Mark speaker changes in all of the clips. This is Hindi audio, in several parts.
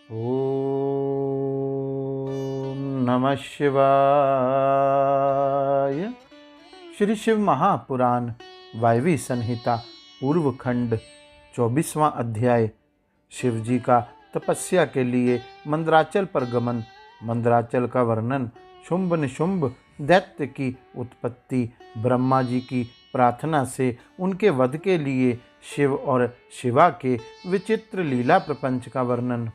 Speaker 1: ओम नमः शिवाय। श्री शिव महापुराण वायवी संहिता पूर्व खंड 24वां अध्याय। शिवजी का तपस्या के लिए मंदराचल पर गमन। मंदराचल का वर्णन। शुंभ निशुंभ दैत्य की उत्पत्ति। ब्रह्मा जी की प्रार्थना से उनके वध के लिए शिव और शिवा के विचित्र लीला प्रपंच का वर्णन।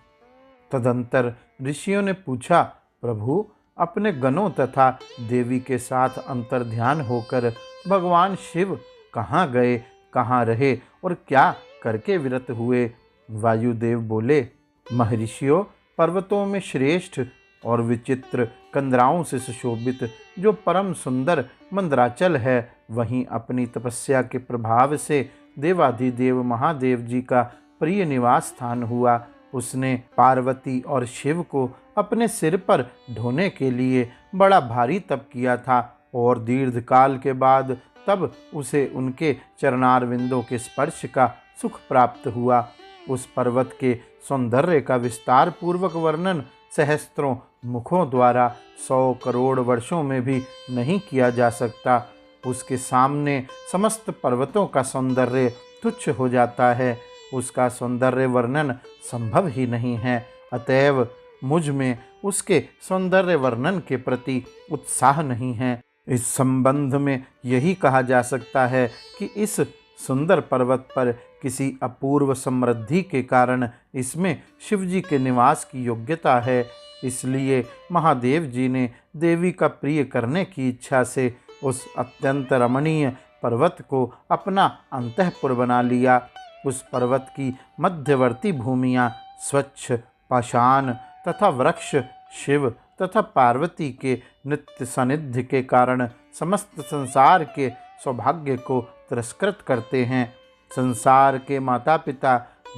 Speaker 1: तदंतर ऋषियों ने पूछा, प्रभु, अपने गणों तथा देवी के साथ अंतर्ध्यान होकर भगवान शिव कहाँ गए, कहाँ रहे और क्या करके विरत हुए? वायुदेव बोले, महर्षियों, पर्वतों में श्रेष्ठ और विचित्र कंदराओं से सुशोभित जो परम सुंदर मंदराचल है, वहीं अपनी तपस्या के प्रभाव से देवाधिदेव महादेव जी का प्रिय निवास स्थान हुआ। उसने पार्वती और शिव को अपने सिर पर ढोने के लिए बड़ा भारी तप किया था और दीर्घ काल के बाद तब उसे उनके चरणारविंदों के स्पर्श का सुख प्राप्त हुआ। उस पर्वत के सौंदर्य का विस्तार पूर्वक वर्णन सहस्त्रों मुखों द्वारा 100 करोड़ वर्षों में भी नहीं किया जा सकता। उसके सामने समस्त पर्वतों का सौंदर्य तुच्छ हो जाता है। उसका सौंदर्य वर्णन संभव ही नहीं है। अतएव मुझ में उसके सौंदर्य वर्णन के प्रति उत्साह नहीं है। इस संबंध में यही कहा जा सकता है कि इस सुंदर पर्वत पर किसी अपूर्व समृद्धि के कारण इसमें शिवजी के निवास की योग्यता है। इसलिए महादेव जी ने देवी का प्रिय करने की इच्छा से उस अत्यंत रमणीय पर्वत को अपना अंतःपुर बना लिया। उस पर्वत की मध्यवर्ती भूमियाँ स्वच्छ, पाषाण तथा वृक्ष शिव तथा पार्वती के नित्य सानिध्य के कारण समस्त संसार के सौभाग्य को तिरस्कृत करते हैं। संसार के माता पिता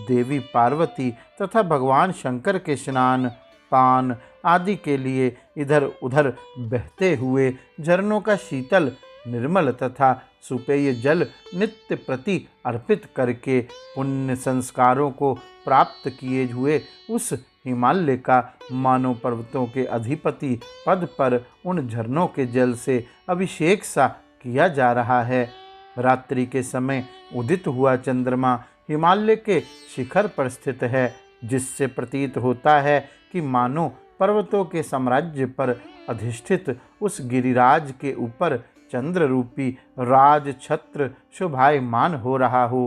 Speaker 1: देवी पार्वती तथा भगवान शंकर के स्नान, पान आदि के लिए इधर उधर बहते हुए झरनों का शीतल, निर्मल तथा सुपेय जल नित्य प्रति अर्पित करके पुण्य संस्कारों को प्राप्त किए हुए उस हिमालय का मानव पर्वतों के अधिपति पद पर उन झरनों के जल से अभिषेक सा किया जा रहा है। रात्रि के समय उदित हुआ चंद्रमा हिमालय के शिखर पर स्थित है, जिससे प्रतीत होता है कि मानो पर्वतों के साम्राज्य पर अधिष्ठित उस गिरिराज के ऊपर चंद्र रूपी राज छत्र शोभायमान हो रहा हो।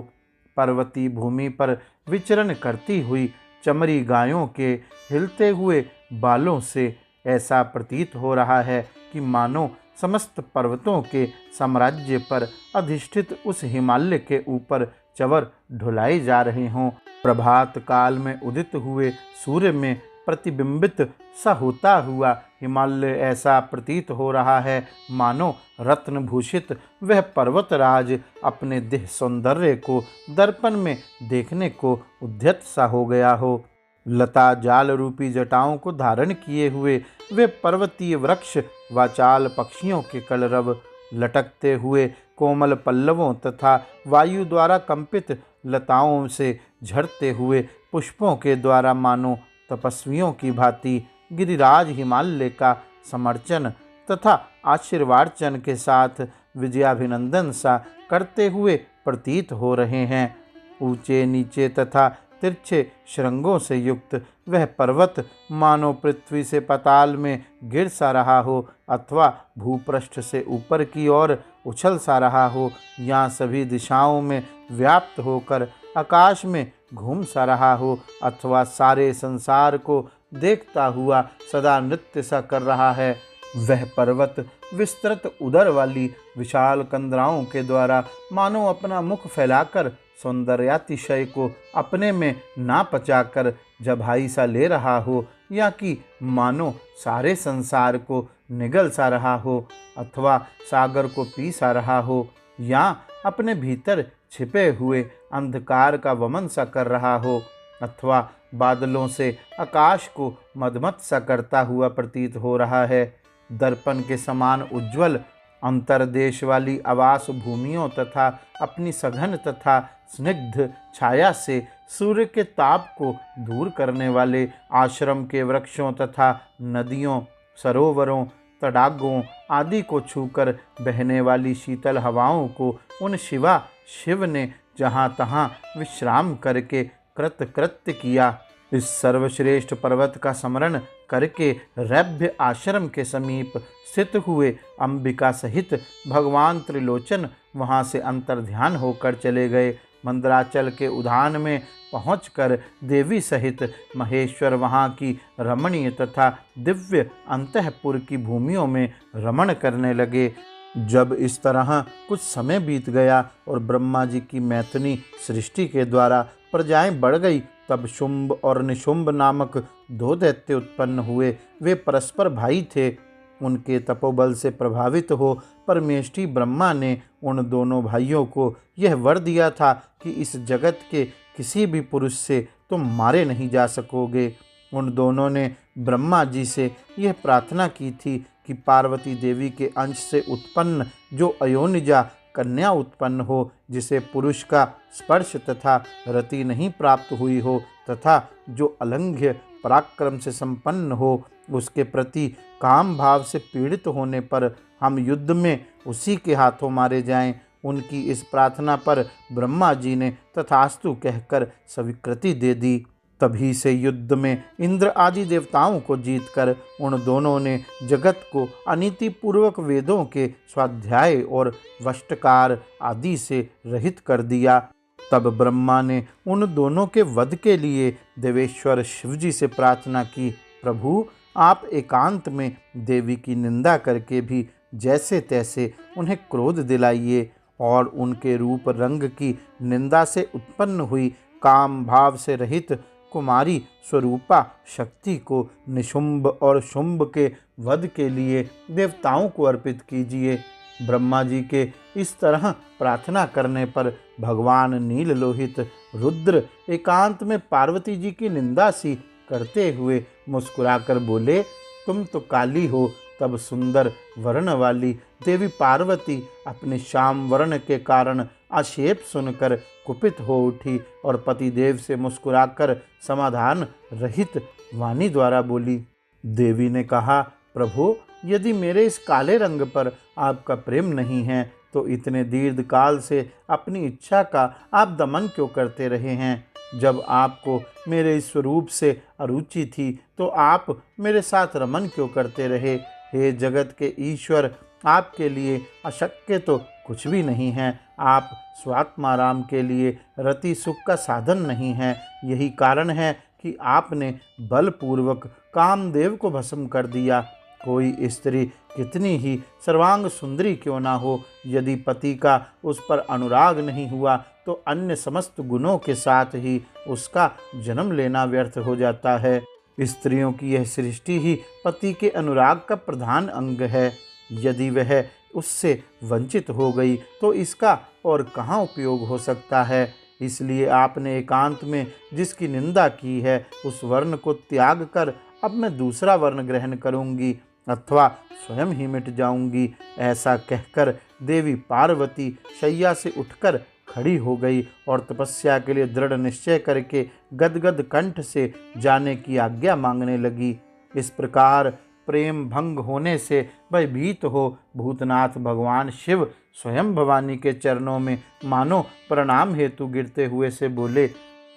Speaker 1: पर्वती भूमि पर विचरण करती हुई चमरी गायों के हिलते हुए बालों से ऐसा प्रतीत हो रहा है कि मानो समस्त पर्वतों के साम्राज्य पर अधिष्ठित उस हिमालय के ऊपर चवर ढुलाए जा रहे हों। प्रभात काल में उदित हुए सूर्य में प्रतिबिंबित सा होता हुआ हिमालय ऐसा प्रतीत हो रहा है मानो रत्न भूषित वह पर्वतराज अपने देह सौंदर्य को दर्पण में देखने को उद्यत सा हो गया हो। लता जाल रूपी जटाओं को धारण किए हुए वे पर्वतीय वृक्ष वाचाल पक्षियों के कलरव, लटकते हुए कोमल पल्लवों तथा वायु द्वारा कंपित लताओं से झड़ते हुए पुष्पों के द्वारा मानो तपस्वियों की भांति गिरिराज हिमालय का समर्चन तथा आशीर्वादचन के साथ विजयाभिनंदन सा करते हुए प्रतीत हो रहे हैं। ऊंचे नीचे तथा तिरछे श्रृंगों से युक्त वह पर्वत मानो पृथ्वी से पाताल में गिर सा रहा हो अथवा भूपृष्ठ से ऊपर की ओर उछल सा रहा हो, या सभी दिशाओं में व्याप्त होकर आकाश में घूम सा रहा हो अथवा सारे संसार को देखता हुआ सदा नृत्य सा कर रहा है। वह पर्वत विस्तृत उदर वाली विशाल कंदराओं के द्वारा मानो अपना मुख फैलाकर सौंदर्यातिशय को अपने में ना पचाकर जभाई सा ले रहा हो, या कि मानो सारे संसार को निगल सा रहा हो अथवा सागर को पी सा रहा हो, या अपने भीतर छिपे हुए अंधकार का वमन सा कर रहा हो अथवा बादलों से आकाश को मदमत सा करता हुआ प्रतीत हो रहा है। दर्पण के समान उज्ज्वल अंतरदेश वाली आवास भूमियों तथा अपनी सघन तथा स्निग्ध छाया से सूर्य के ताप को दूर करने वाले आश्रम के वृक्षों तथा नदियों, सरोवरों, तडागों आदि को छूकर बहने वाली शीतल हवाओं को उन शिव ने जहाँ तहाँ विश्राम करके कृतकृत्य किया। इस सर्वश्रेष्ठ पर्वत का स्मरण करके रैभ्य आश्रम के समीप स्थित हुए अंबिका सहित भगवान त्रिलोचन वहाँ से अंतर्ध्यान होकर चले गए। मंदराचल के उद्यान में पहुंचकर देवी सहित महेश्वर वहाँ की रमणीय तथा दिव्य अंतःपुर की भूमियों में रमण करने लगे। जब इस तरह कुछ समय बीत गया और ब्रह्मा जी की मैथुनी सृष्टि के द्वारा प्रजाएं बढ़ गई, तब शुंभ और निशुंभ नामक दो दैत्य उत्पन्न हुए। वे परस्पर भाई थे। उनके तपोबल से प्रभावित हो परमेष्ठी ब्रह्मा ने उन दोनों भाइयों को यह वर दिया था कि इस जगत के किसी भी पुरुष से तुम मारे नहीं जा सकोगे। उन दोनों ने ब्रह्मा जी से यह प्रार्थना की थी कि पार्वती देवी के अंश से उत्पन्न जो अयोनिजा कन्या उत्पन्न हो, जिसे पुरुष का स्पर्श तथा रति नहीं प्राप्त हुई हो तथा जो अलंघ्य पराक्रम से संपन्न हो, उसके प्रति काम भाव से पीड़ित होने पर हम युद्ध में उसी के हाथों मारे जाएं। उनकी इस प्रार्थना पर ब्रह्मा जी ने तथास्तु कहकर स्वीकृति दे दी। तभी से युद्ध में इंद्र आदि देवताओं को जीतकर उन दोनों ने जगत को अनीतिपूर्वक वेदों के स्वाध्याय और वष्टकार आदि से रहित कर दिया। तब ब्रह्मा ने उन दोनों के वध के लिए देवेश्वर शिवजी से प्रार्थना की, प्रभु आप एकांत में देवी की निंदा करके भी जैसे तैसे उन्हें क्रोध दिलाइए और उनके रूप रंग की निंदा से उत्पन्न हुई काम भाव से रहित कुमारी स्वरूपा शक्ति को निशुंभ और शुंभ के वध के लिए देवताओं को अर्पित कीजिए। ब्रह्मा जी के इस तरह प्रार्थना करने पर भगवान नील लोहित रुद्र एकांत में पार्वती जी की निंदा सी करते हुए मुस्कुराकर बोले, तुम तो काली हो। तब सुंदर वर्ण वाली देवी पार्वती अपने श्याम वर्ण के कारण आक्षेप सुनकर कुपित हो उठी और पतिदेव से मुस्कुराकर समाधान रहित वाणी द्वारा बोली। देवी ने कहा, प्रभु यदि मेरे इस काले रंग पर आपका प्रेम नहीं है तो इतने दीर्घ काल से अपनी इच्छा का आप दमन क्यों करते रहे हैं? जब आपको मेरे इस स्वरूप से अरुचि थी तो आप मेरे साथ रमन क्यों करते रहे? हे जगत के ईश्वर, आपके लिए अशक्य तो कुछ भी नहीं है। आप स्वात्माराम के लिए रति सुख का साधन नहीं है। यही कारण है कि आपने बलपूर्वक कामदेव को भस्म कर दिया। कोई स्त्री कितनी ही सर्वांग सुंदरी क्यों ना हो, यदि पति का उस पर अनुराग नहीं हुआ तो अन्य समस्त गुणों के साथ ही उसका जन्म लेना व्यर्थ हो जाता है। स्त्रियों की यह सृष्टि ही पति के अनुराग का प्रधान अंग है। यदि वह उससे वंचित हो गई तो इसका और कहाँ उपयोग हो सकता है? इसलिए आपने एकांत में जिसकी निंदा की है उस वर्ण को त्याग कर अब मैं दूसरा वर्ण ग्रहण करूंगी अथवा स्वयं ही मिट जाऊंगी। ऐसा कहकर देवी पार्वती शैया से उठकर खड़ी हो गई और तपस्या के लिए दृढ़ निश्चय करके गदगद कंठ से जाने की आज्ञा मांगने लगी। इस प्रकार प्रेम भंग होने से भयभीत हो भूतनाथ भगवान शिव स्वयं भवानी के चरणों में मानो प्रणाम हेतु गिरते हुए से बोले।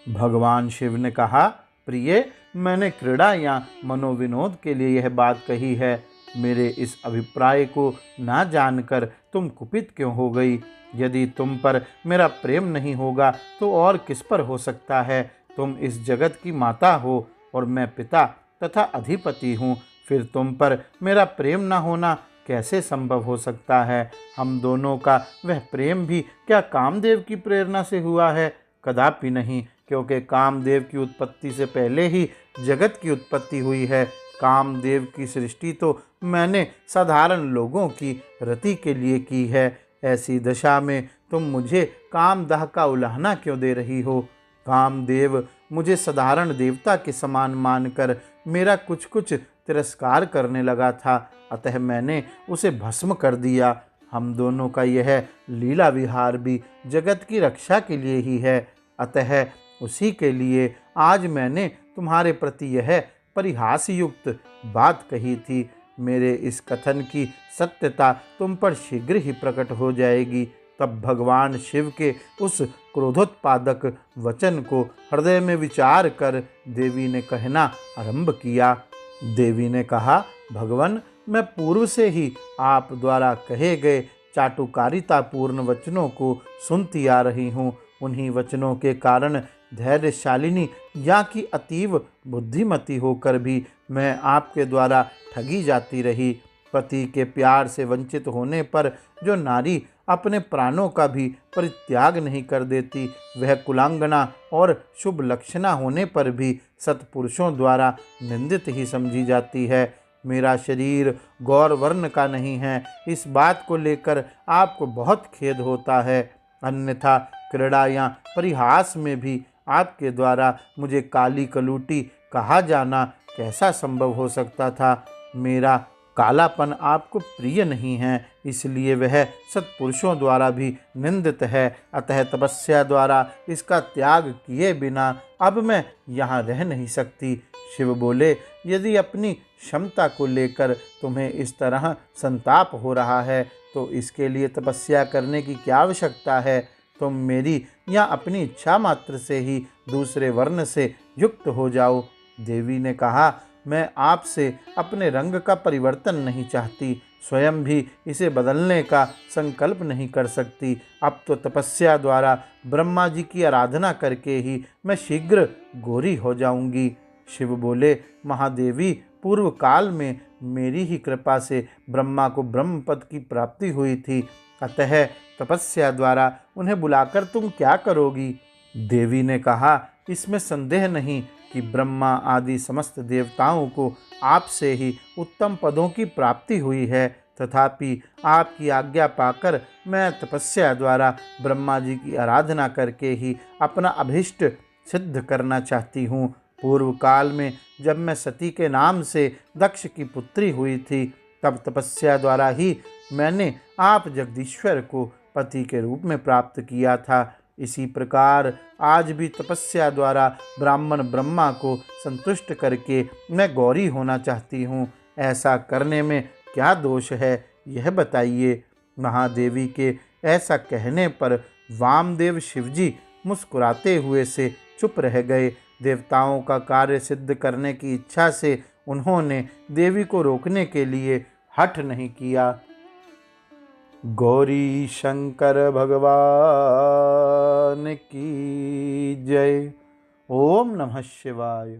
Speaker 1: भगवान शिव ने कहा, प्रिय, मैंने क्रीड़ा या मनोविनोद के लिए यह बात कही है। मेरे इस अभिप्राय को ना जानकर तुम कुपित क्यों हो गई? यदि तुम पर मेरा प्रेम नहीं होगा तो और किस पर हो सकता है? तुम इस जगत की माता हो और मैं पिता तथा अधिपति हूँ। फिर तुम पर मेरा प्रेम न होना कैसे संभव हो सकता है? हम दोनों का वह प्रेम भी क्या कामदेव की प्रेरणा से हुआ है? कदापि नहीं, क्योंकि कामदेव की उत्पत्ति से पहले ही जगत की उत्पत्ति हुई है। कामदेव की सृष्टि तो मैंने साधारण लोगों की रति के लिए की है। ऐसी दशा में तुम मुझे कामदाह का उलाहना क्यों दे रही हो? कामदेव मुझे साधारण देवता के समान मानकर मेरा कुछ तिरस्कार करने लगा था, अतः मैंने उसे भस्म कर दिया। हम दोनों का यह लीला विहार भी जगत की रक्षा के लिए ही है। अतः उसी के लिए आज मैंने तुम्हारे प्रति यह परिहास युक्त बात कही थी। मेरे इस कथन की सत्यता तुम पर शीघ्र ही प्रकट हो जाएगी। तब भगवान शिव के उस क्रोधोत्पादक वचन को हृदय में विचार कर देवी ने कहना आरंभ किया। देवी ने कहा, भगवान, मैं पूर्व से ही आप द्वारा कहे गए चाटुकारितापूर्ण वचनों को सुनती आ रही हूँ। उन्हीं वचनों के कारण धैर्यशालिनी या कि अतीव बुद्धिमती होकर भी मैं आपके द्वारा ठगी जाती रही। पति के प्यार से वंचित होने पर जो नारी अपने प्राणों का भी परित्याग नहीं कर देती, वह कुलांगना और शुभ लक्षणा होने पर भी सत्पुरुषों द्वारा निंदित ही समझी जाती है। मेरा शरीर गौर वर्ण का नहीं है, इस बात को लेकर आपको बहुत खेद होता है। अन्यथा क्रीड़ा या परिहास में भी आपके द्वारा मुझे काली कलूटी कहा जाना कैसा संभव हो सकता था। मेरा कालापन आपको प्रिय नहीं है, इसलिए वह सत्पुरुषों द्वारा भी निंदित है। अतः तपस्या द्वारा इसका त्याग किए बिना अब मैं यहाँ रह नहीं सकती। शिव बोले, यदि अपनी क्षमता को लेकर तुम्हें इस तरह संताप हो रहा है तो इसके लिए तपस्या करने की क्या आवश्यकता है। तुम मेरी या अपनी इच्छा मात्र से ही दूसरे वर्ण से युक्त हो जाओ। देवी ने कहा, मैं आपसे अपने रंग का परिवर्तन नहीं चाहती, स्वयं भी इसे बदलने का संकल्प नहीं कर सकती। अब तो तपस्या द्वारा ब्रह्मा जी की आराधना करके ही मैं शीघ्र गोरी हो जाऊंगी। शिव बोले, महादेवी, पूर्व काल में मेरी ही कृपा से ब्रह्मा को ब्रह्म पद की प्राप्ति हुई थी, अतः तपस्या द्वारा उन्हें बुलाकर तुम क्या करोगी। देवी ने कहा, इसमें संदेह नहीं कि ब्रह्मा आदि समस्त देवताओं को आपसे ही उत्तम पदों की प्राप्ति हुई है, तथापि आपकी आज्ञा पाकर मैं तपस्या द्वारा ब्रह्मा जी की आराधना करके ही अपना अभिष्ट सिद्ध करना चाहती हूँ। पूर्व काल में जब मैं सती के नाम से दक्ष की पुत्री हुई थी, तब तपस्या द्वारा ही मैंने आप जगदीश्वर को पति के रूप में प्राप्त किया था। इसी प्रकार आज भी तपस्या द्वारा ब्राह्मण ब्रह्मा को संतुष्ट करके मैं गौरी होना चाहती हूँ। ऐसा करने में क्या दोष है, यह बताइए। महादेवी के ऐसा कहने पर वामदेव शिवजी मुस्कुराते हुए से चुप रह गए। देवताओं का कार्य सिद्ध करने की इच्छा से उन्होंने देवी को रोकने के लिए हठ नहीं किया। गौरी शंकर भगवान की जय। ओम नमः शिवाय।